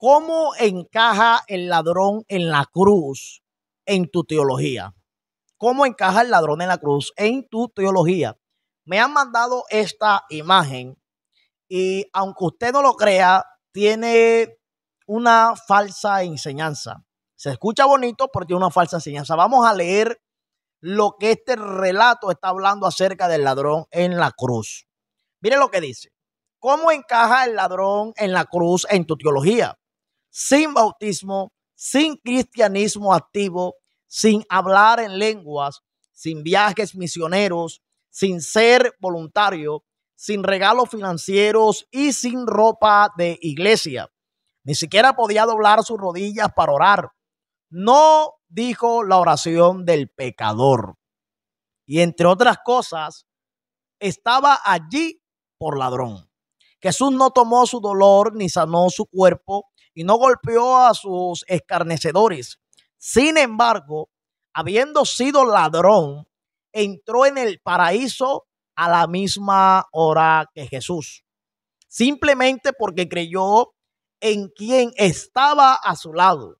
¿Cómo encaja el ladrón en la cruz en tu teología? ¿Cómo encaja el ladrón en la cruz en tu teología? Me han mandado esta imagen y aunque usted no lo crea, tiene una falsa enseñanza. Se escucha bonito porque tiene una falsa enseñanza. Vamos a leer lo que este relato está hablando acerca del ladrón en la cruz. Mire lo que dice. ¿Cómo encaja el ladrón en la cruz en tu teología? Sin bautismo, sin cristianismo activo, sin hablar en lenguas, sin viajes misioneros, sin ser voluntario, sin regalos financieros y sin ropa de iglesia. Ni siquiera podía doblar sus rodillas para orar. No dijo la oración del pecador. Y entre otras cosas, estaba allí por ladrón. Jesús no tomó su dolor ni sanó su cuerpo y no golpeó a sus escarnecedores. Sin embargo, habiendo sido ladrón, entró en el paraíso a la misma hora que Jesús, simplemente porque creyó en quien estaba a su lado.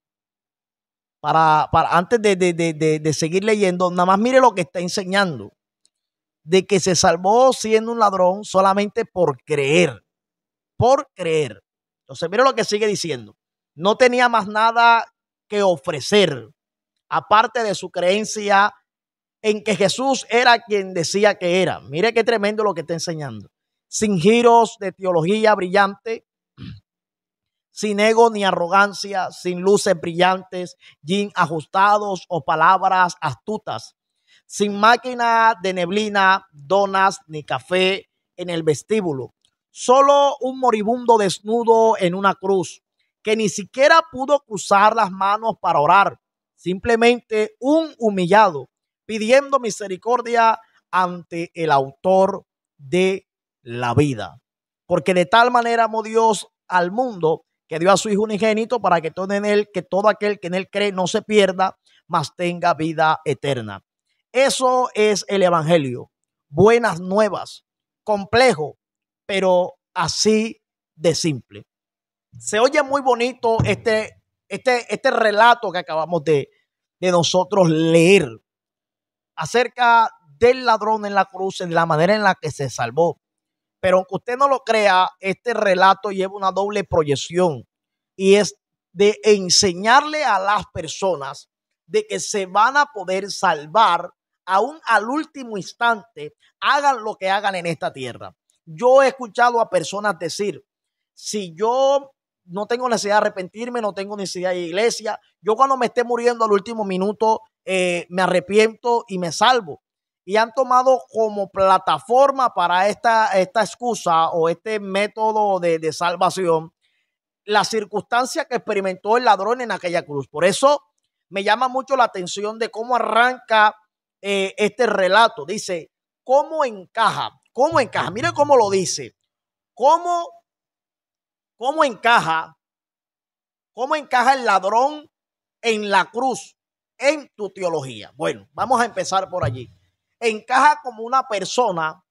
Antes de seguir leyendo, nada más mire lo que está enseñando, de que se salvó siendo un ladrón solamente por creer. Por creer. Entonces, mire lo que sigue diciendo. No tenía más nada que ofrecer, aparte de su creencia en que Jesús era quien decía que era. Mire qué tremendo lo que está enseñando. Sin giros de teología brillante, sin ego ni arrogancia, sin luces brillantes, jeans ajustados o palabras astutas, sin máquina de neblina, donas ni café en el vestíbulo. Solo un moribundo desnudo en una cruz, que ni siquiera pudo cruzar las manos para orar. Simplemente un humillado, pidiendo misericordia ante el autor de la vida. Porque de tal manera amó Dios al mundo, que dio a su Hijo unigénito para que todo aquel que en él cree no se pierda, mas tenga vida eterna. Eso es el evangelio. Buenas nuevas, complejo, pero así de simple. Se oye muy bonito este relato que acabamos de nosotros leer acerca del ladrón en la cruz, en la manera en la que se salvó. Pero aunque usted no lo crea, este relato lleva una doble proyección y es de enseñarle a las personas de que se van a poder salvar aún al último instante, hagan lo que hagan en esta tierra. Yo he escuchado a personas decir, si yo no tengo necesidad de arrepentirme, no tengo necesidad de iglesia, yo cuando me esté muriendo al último minuto me arrepiento y me salvo. Y han tomado como plataforma para esta excusa o este método de salvación la circunstancia que experimentó el ladrón en aquella cruz. Por eso me llama mucho la atención de cómo arranca este relato. Dice, ¿cómo encaja? ¿Cómo encaja? Mire cómo lo dice. ¿Cómo encaja? ¿Cómo encaja el ladrón en la cruz en tu teología? Bueno, vamos a empezar por allí. Encaja como una persona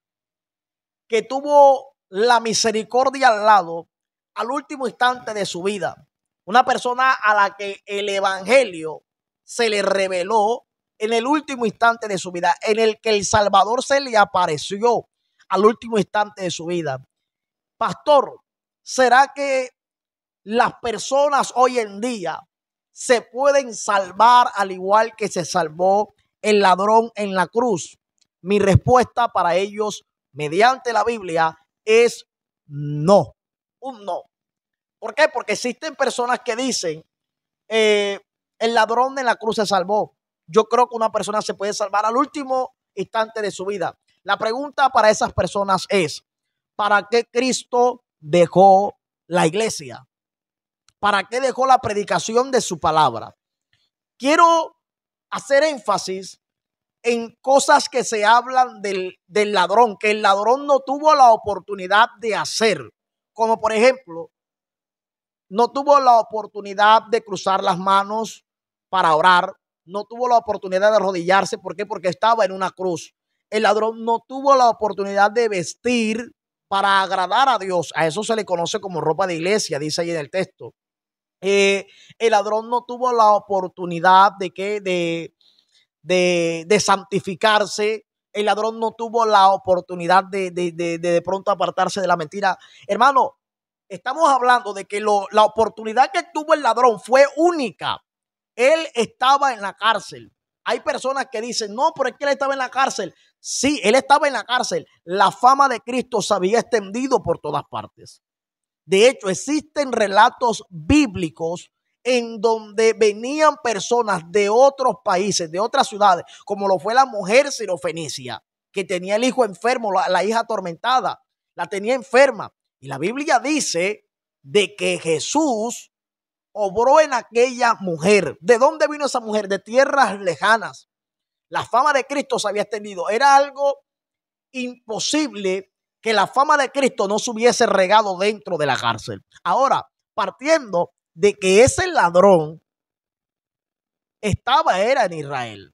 que tuvo la misericordia al lado al último instante de su vida. Una persona a la que el evangelio se le reveló en el último instante de su vida, en el que el Salvador se le apareció al último instante de su vida. Pastor, ¿será que las personas hoy en día se pueden salvar al igual que se salvó el ladrón en la cruz? Mi respuesta para ellos, mediante la Biblia, es no. Un no. ¿Por qué? Porque existen personas que dicen, el ladrón en la cruz se salvó. Yo creo que una persona se puede salvar al último instante de su vida. La pregunta para esas personas es, ¿para qué Cristo dejó la iglesia? ¿Para qué dejó la predicación de su palabra? Quiero hacer énfasis en cosas que se hablan del ladrón, que el ladrón no tuvo la oportunidad de hacer. Como por ejemplo, no tuvo la oportunidad de cruzar las manos para orar. No tuvo la oportunidad de arrodillarse. ¿Por qué? Porque estaba en una cruz. El ladrón no tuvo la oportunidad de vestir para agradar a Dios. A eso se le conoce como ropa de iglesia, dice ahí en el texto. El ladrón no tuvo la oportunidad de santificarse. El ladrón no tuvo la oportunidad de pronto apartarse de la mentira. Hermano, estamos hablando de que la oportunidad que tuvo el ladrón fue única. Él estaba en la cárcel. Hay personas que dicen, no, pero es que él estaba en la cárcel. Sí, él estaba en la cárcel. La fama de Cristo se había extendido por todas partes. De hecho, existen relatos bíblicos en donde venían personas de otros países, de otras ciudades, como lo fue la mujer sirofenicia, que tenía el hijo enfermo, la hija atormentada, la tenía enferma. Y la Biblia dice de que Jesús obró en aquella mujer. ¿De dónde vino esa mujer? De tierras lejanas. La fama de Cristo se había extendido. Era algo imposible que la fama de Cristo no se hubiese regado dentro de la cárcel. Ahora, partiendo de que ese ladrón era en Israel.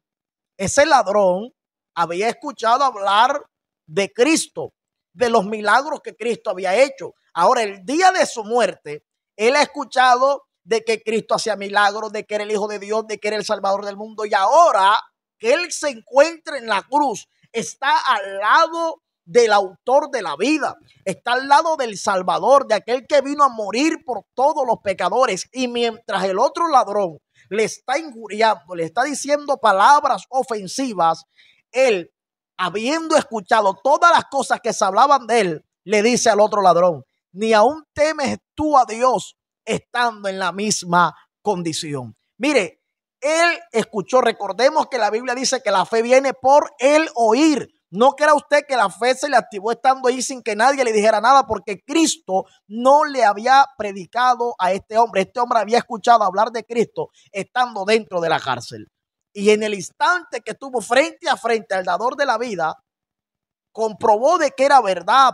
Ese ladrón había escuchado hablar de Cristo, de los milagros que Cristo había hecho. Ahora, el día de su muerte, él ha escuchado de que Cristo hacía milagros, de que era el Hijo de Dios, de que era el Salvador del mundo. Y ahora que él se encuentra en la cruz, está al lado del autor de la vida, está al lado del Salvador, de aquel que vino a morir por todos los pecadores. Y mientras el otro ladrón le está injuriando, le está diciendo palabras ofensivas, él, habiendo escuchado todas las cosas que se hablaban de él, le dice al otro ladrón, ni aún temes tú a Dios estando en la misma condición. Mire, él escuchó, recordemos que la Biblia dice que la fe viene por el oír. No crea usted que la fe se le activó estando ahí sin que nadie le dijera nada, porque Cristo no le había predicado a este hombre. Este hombre había escuchado hablar de Cristo estando dentro de la cárcel. Y en el instante que estuvo frente a frente al dador de la vida, comprobó de que era verdad.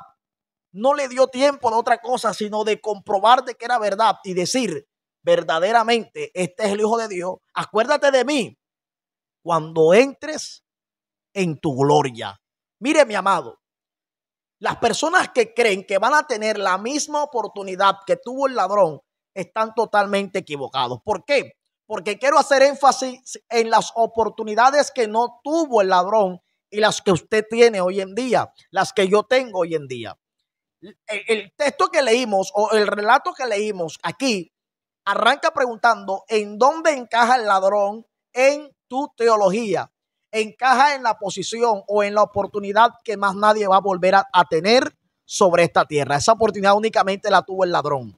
No le dio tiempo de otra cosa, sino de comprobar de que era verdad y decir, verdaderamente, este es el Hijo de Dios. Acuérdate de mí cuando entres en tu gloria. Mire, mi amado, las personas que creen que van a tener la misma oportunidad que tuvo el ladrón están totalmente equivocados. ¿Por qué? Porque quiero hacer énfasis en las oportunidades que no tuvo el ladrón y las que usted tiene hoy en día, las que yo tengo hoy en día. El texto que leímos o el relato que leímos aquí arranca preguntando ¿en dónde encaja el ladrón en tu teología? Encaja en la posición o en la oportunidad que más nadie va a volver a tener sobre esta tierra. Esa oportunidad únicamente la tuvo el ladrón.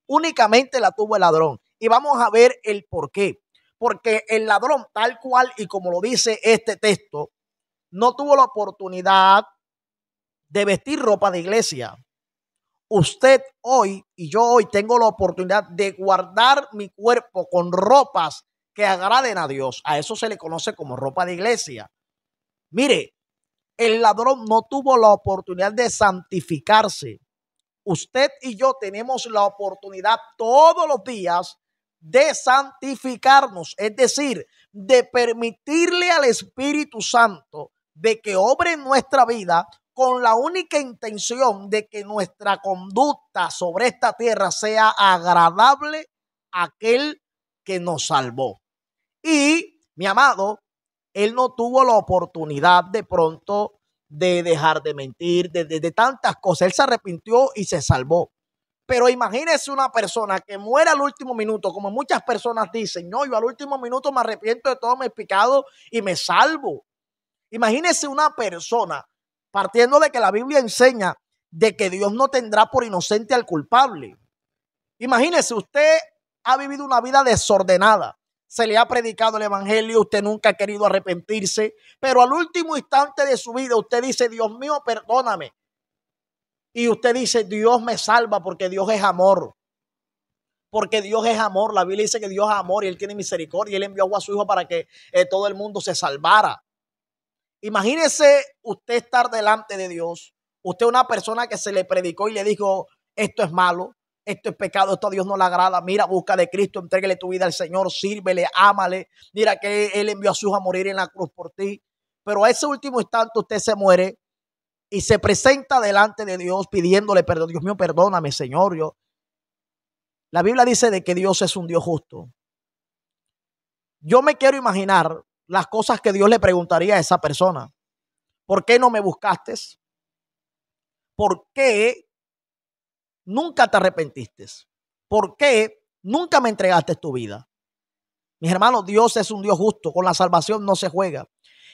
Únicamente la tuvo el ladrón. Y vamos a ver el por qué. Porque el ladrón, tal cual y como lo dice este texto, no tuvo la oportunidad de vestir ropa de iglesia. Usted hoy y yo hoy tengo la oportunidad de guardar mi cuerpo con ropas que agraden a Dios. A eso se le conoce como ropa de iglesia. Mire, el ladrón no tuvo la oportunidad de santificarse. Usted y yo tenemos la oportunidad todos los días de santificarnos, es decir, de permitirle al Espíritu Santo de que obre en nuestra vida con la única intención de que nuestra conducta sobre esta tierra sea agradable a aquel que nos salvó. Y, mi amado, él no tuvo la oportunidad de pronto de dejar de mentir, de tantas cosas. Él se arrepintió y se salvó. Pero imagínese una persona que muera al último minuto, como muchas personas dicen, no, yo al último minuto me arrepiento de todos mis pecados y me salvo. Imagínese una persona, partiendo de que la Biblia enseña de que Dios no tendrá por inocente al culpable. Imagínese, usted ha vivido una vida desordenada. Se le ha predicado el evangelio, usted nunca ha querido arrepentirse, pero al último instante de su vida usted dice, Dios mío, perdóname. Y usted dice, Dios me salva porque Dios es amor. Porque Dios es amor. La Biblia dice que Dios es amor y Él tiene misericordia. Y Él envió a su Hijo para que todo el mundo se salvara. Imagínese usted estar delante de Dios. Usted es una persona que se le predicó y le dijo, esto es malo. Esto es pecado, esto a Dios no le agrada. Mira, busca de Cristo, entrégale tu vida al Señor, sírvele, ámale. Mira que Él envió a su Hijo a morir en la cruz por ti. Pero a ese último instante usted se muere y se presenta delante de Dios pidiéndole perdón. Dios mío, perdóname, Señor. La Biblia dice de que Dios es un Dios justo. Yo me quiero imaginar las cosas que Dios le preguntaría a esa persona. ¿Por qué no me buscaste? ¿Por qué nunca te arrepentiste? ¿Por qué nunca me entregaste tu vida? Mis hermanos, Dios es un Dios justo. Con la salvación no se juega.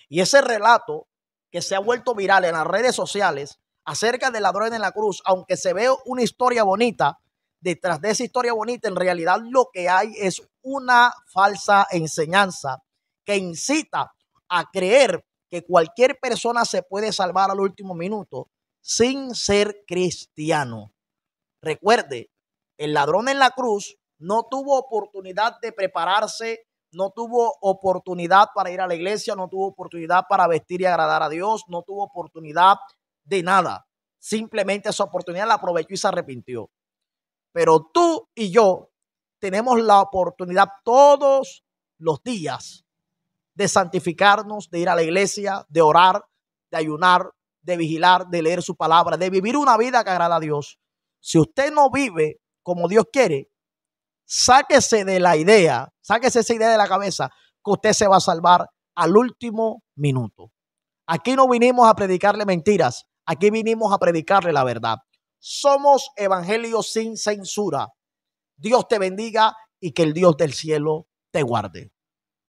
Y ese relato que se ha vuelto viral en las redes sociales acerca del ladrón en la cruz, aunque se ve una historia bonita, detrás de esa historia bonita, en realidad lo que hay es una falsa enseñanza que incita a creer que cualquier persona se puede salvar al último minuto sin ser cristiano. Recuerde, el ladrón en la cruz no tuvo oportunidad de prepararse, no tuvo oportunidad para ir a la iglesia, no tuvo oportunidad para vestir y agradar a Dios, no tuvo oportunidad de nada. Simplemente esa oportunidad la aprovechó y se arrepintió. Pero tú y yo tenemos la oportunidad todos los días de santificarnos, de ir a la iglesia, de orar, de ayunar, de vigilar, de leer su palabra, de vivir una vida que agrada a Dios. Si usted no vive como Dios quiere, sáquese de la idea, sáquese esa idea de la cabeza que usted se va a salvar al último minuto. Aquí no vinimos a predicarle mentiras, aquí vinimos a predicarle la verdad. Somos evangelios sin censura. Dios te bendiga y que el Dios del cielo te guarde.